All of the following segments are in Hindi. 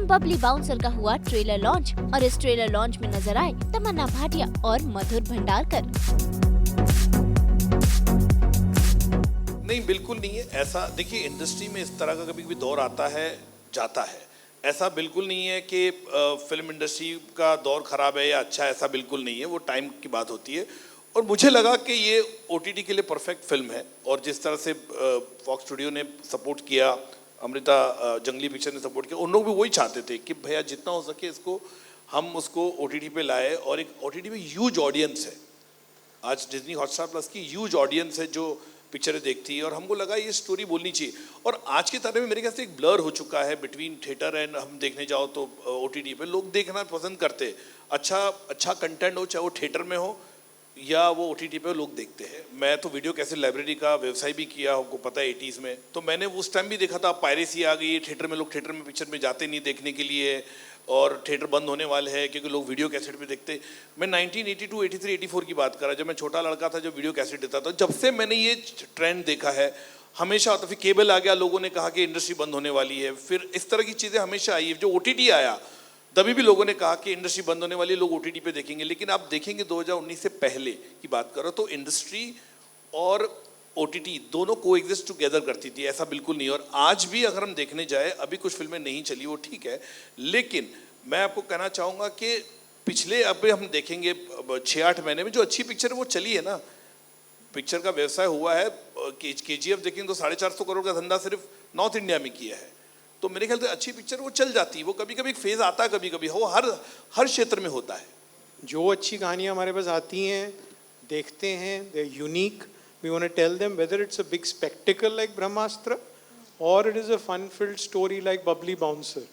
बबली बाउंसर का हुआ ट्रेलर लॉन्च और इस ट्रेलर लॉन्च में नजर आए तमन्ना भाटिया और मधुर भंडारकर। नहीं, बिल्कुल नहीं है ऐसा। देखिए, इंडस्ट्री में इस तरह का कभी कभी दौर आता है, जाता है। ऐसा बिल्कुल नहीं है कि फिल्म इंडस्ट्री का दौर खराब है या अच्छा है, ऐसा बिल्कुल नहीं है। वो टाइम की बात होती है। और मुझे लगा कि ये OTT के लिए परफेक्ट फिल्म है। और जिस तरह से फॉक्स स्टूडियो ने सपोर्ट किया, अमृता जंगली पिक्चर ने सपोर्ट किया, उन लोग भी वही चाहते थे कि भैया जितना हो सके इसको हम उसको OTT पे लाए। और एक OTT में ह्यूज ऑडियंस है। आज डिज्नी हॉटस्टार प्लस की ह्यूज ऑडियंस है जो पिक्चरें देखती है। और हमको लगा ये स्टोरी बोलनी चाहिए। और आज के तारे में मेरे ख्याल से एक ब्लर हो चुका है बिटवीन थिएटर एंड, हम देखने जाओ तो OTT पे लोग देखना पसंद करते। अच्छा कंटेंट हो, चाहे वो थिएटर में हो या वो OTT पे लोग देखते हैं। मैं तो वीडियो कैसे लाइब्रेरी का व्यवसाय भी किया, आपको पता है 80s में। तो मैंने उस टाइम भी देखा था, पायरेसी आ गई, थिएटर में लोग थिएटर में पिक्चर में जाते नहीं देखने के लिए, और थिएटर बंद होने वाले हैं क्योंकि लोग वीडियो कैसेट पे देखते। मैं 1982, 83, 84 की बात कर रहा, जब मैं छोटा लड़का था, जब वीडियो कैसेट देता था। जब से मैंने ये ट्रेंड देखा है, हमेशा होता। फिर केबल आ गया, लोगों ने कहा कि इंडस्ट्री बंद होने वाली है। फिर इस तरह की चीज़ें हमेशा आई है। जो OTT आया तभी भी लोगों ने कहा कि इंडस्ट्री बंद होने वाली है, लोग OTT पे देखेंगे। लेकिन आप देखेंगे 2019 से पहले की बात करो तो इंडस्ट्री और OTT दोनों को एग्जिस्ट टुगेदर करती थी, ऐसा बिल्कुल नहीं। और आज भी अगर हम देखने जाए, अभी कुछ फिल्में नहीं चली, वो ठीक है। लेकिन मैं आपको कहना चाहूँगा कि पिछले, अभी हम देखेंगे 6-8 महीने में जो अच्छी पिक्चर है वो चली है ना। पिक्चर का व्यवसाय हुआ है। KGF देखेंगे तो 450 करोड़ का धंधा सिर्फ नॉर्थ इंडिया में किया है। तो मेरे ख्याल से अच्छी पिक्चर वो चल जाती है। वो कभी कभी फेज आता है, कभी कभी वो हर क्षेत्र में होता है। जो अच्छी कहानियाँ हमारे पास आती हैं, देखते हैं, they are unique, we want to tell them, whether it's a big spectacle like Brahmastra or it is a fun-filled story like Bubbly Bouncer.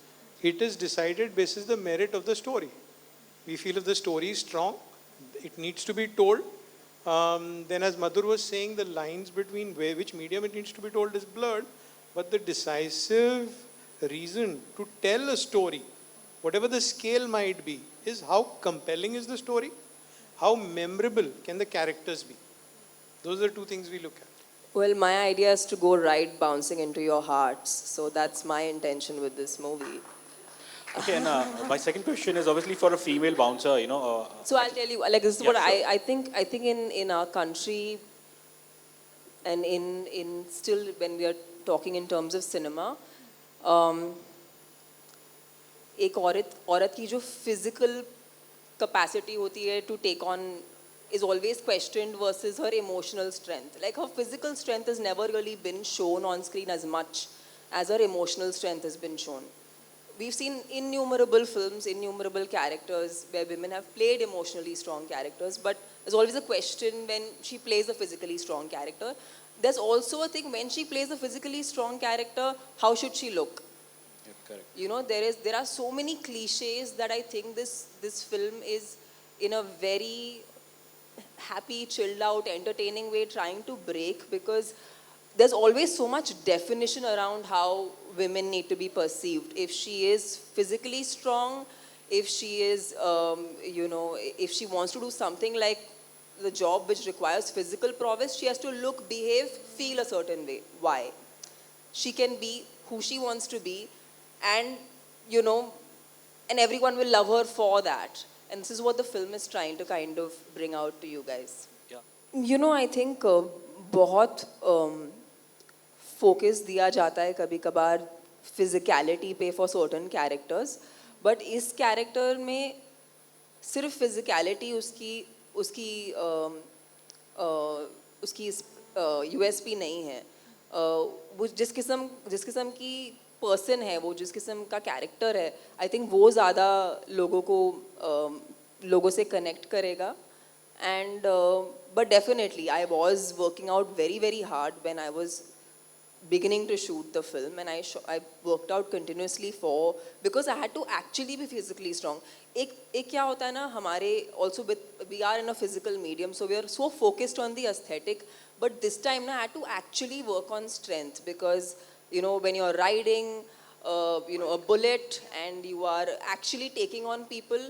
It is decided basis the merit of the story. We feel if the story is strong, it needs to be told. Then as Madhur was saying, the lines between which medium it needs to be told is blurred, but the decisive reason to tell a story, whatever the scale might be, is how compelling is the story, how memorable can the characters be. Those are two things we look at. Well, my idea is to go right bouncing into your hearts. So that's my intention with this movie. Okay, and my second question is obviously for a female bouncer, So I'll tell you, like this is Yeah, what sure. I think in our country and in still when we are talking in terms of cinema, एक औरत की जो physical capacity होती है to take on is always questioned versus her emotional strength. Like her physical strength has never really been shown on screen as much as her emotional strength has been shown. We've seen innumerable films, innumerable characters where women have played emotionally strong characters, but there's always a question when she plays a physically strong character. There's also a thing when she plays a physically strong character, how should she look? Yeah, correct. You know, there are so many cliches that I think this film is in a very happy, chilled out, entertaining way trying to break, because there's always so much definition around how women need to be perceived. If she is physically strong, if she is, if she wants to do something like the job which requires physical prowess, she has to look, behave, feel a certain way. Why? She can be who she wants to be, and and everyone will love her for that. And this is what the film is trying to kind of bring out to you guys. Yeah. I think बहुत focus दिया जाता है कभी कभार physicality पे for certain characters, but इस character में सिर्फ physicality उसकी USP नहीं है. वो जिस किस्म की पर्सन है, वो जिस किस्म का कैरेक्टर है, आई थिंक वो ज़्यादा लोगों से कनेक्ट करेगा. And but definitely I was working out very very hard when I was beginning to shoot the film, and I worked out continuously because I had to actually be physically strong. एक क्या होता है ना, हमारे also we are in a physical medium, so we are so focused on the aesthetic, but this time I had to actually work on strength, because when you're riding a bullet and you are actually taking on people,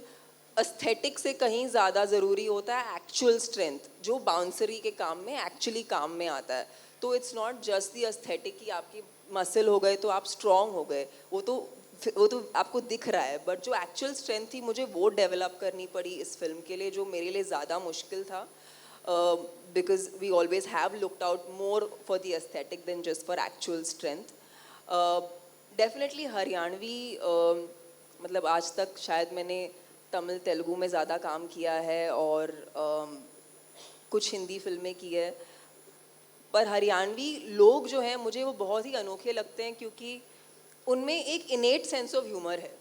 aesthetic से कहीं ज़्यादा ज़रूरी होता है actual strength, जो बाउंसरी के काम में actually काम में आता है. तो it's not just the aesthetic कि आपकी मसल हो गए तो आप स्ट्रॉन्ग हो गए, वो तो वो तो आपको दिख रहा है, बट जो एक्चुअल स्ट्रेंथ थी मुझे वो डेवलप करनी पड़ी इस फिल्म के लिए, जो मेरे लिए ज़्यादा मुश्किल था, because we always have looked out more for the aesthetic than just for actual strength. Definitely Haryanvi, मतलब आज तक शायद मैंने तमिल तेलुगु में ज़्यादा काम किया है और कुछ हिंदी फिल्में की है, पर हरियाणवी लोग जो हैं मुझे वो बहुत ही अनोखे लगते हैं, क्योंकि उनमें एक इनेट सेंस ऑफ ह्यूमर है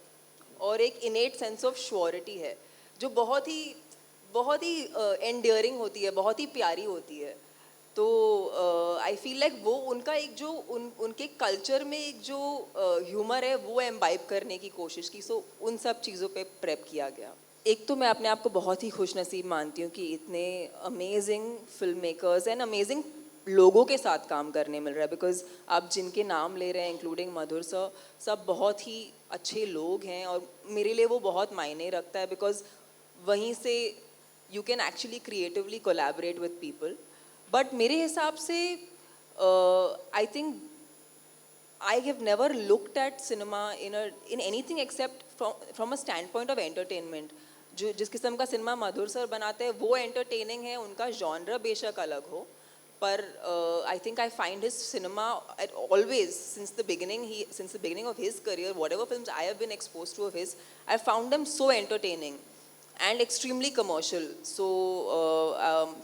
और एक इनेट सेंस ऑफ श्योरिटी है, जो बहुत ही एंडियरिंग होती है, बहुत ही प्यारी होती है. तो आई फील लाइक वो उनका एक जो उनके कल्चर में एक जो ह्यूमर है वो एम्बाइब करने की कोशिश की. सो उन सब चीज़ों पे प्रेप किया गया. एक तो मैं अपने आप को बहुत ही खुश नसीब मानती हूँ कि इतने amazing film makers and amazing लोगों के साथ काम करने मिल रहा है, बिकॉज आप जिनके नाम ले रहे हैं इंक्लूडिंग मधुर सर, सब बहुत ही अच्छे लोग हैं और मेरे लिए वो बहुत मायने रखता है, बिकॉज वहीं से you can actually creatively collaborate with people. But मेरे हिसाब से I think I have never looked at cinema in anything except from a standpoint of entertainment. जो जिस किस्म का सिनेमा मधुर सर बनाते हैं वो एंटरटेनिंग है, उनका जॉनर बेशक अलग हो, पर I think I find his cinema always since the beginning of his career, whatever films I have been exposed to of his, I found them so entertaining and extremely commercial. So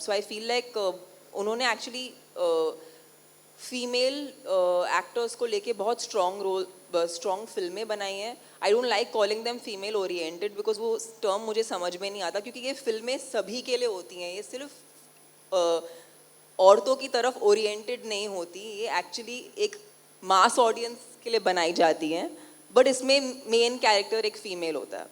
I feel like उन्होंने actually फीमेल एक्टर्स को लेके बहुत स्ट्रॉन्ग फिल्में बनाई हैं. I don't like calling them female oriented, because वो टर्म मुझे समझ में नहीं आता, क्योंकि ये फिल्में सभी के लिए होती हैं, ये सिर्फ औरतों की तरफ ओरिएंटेड नहीं होती, ये एक्चुअली एक मास ऑडियंस के लिए बनाई जाती हैं, बट इसमें मेन कैरेक्टर एक फीमेल होता है.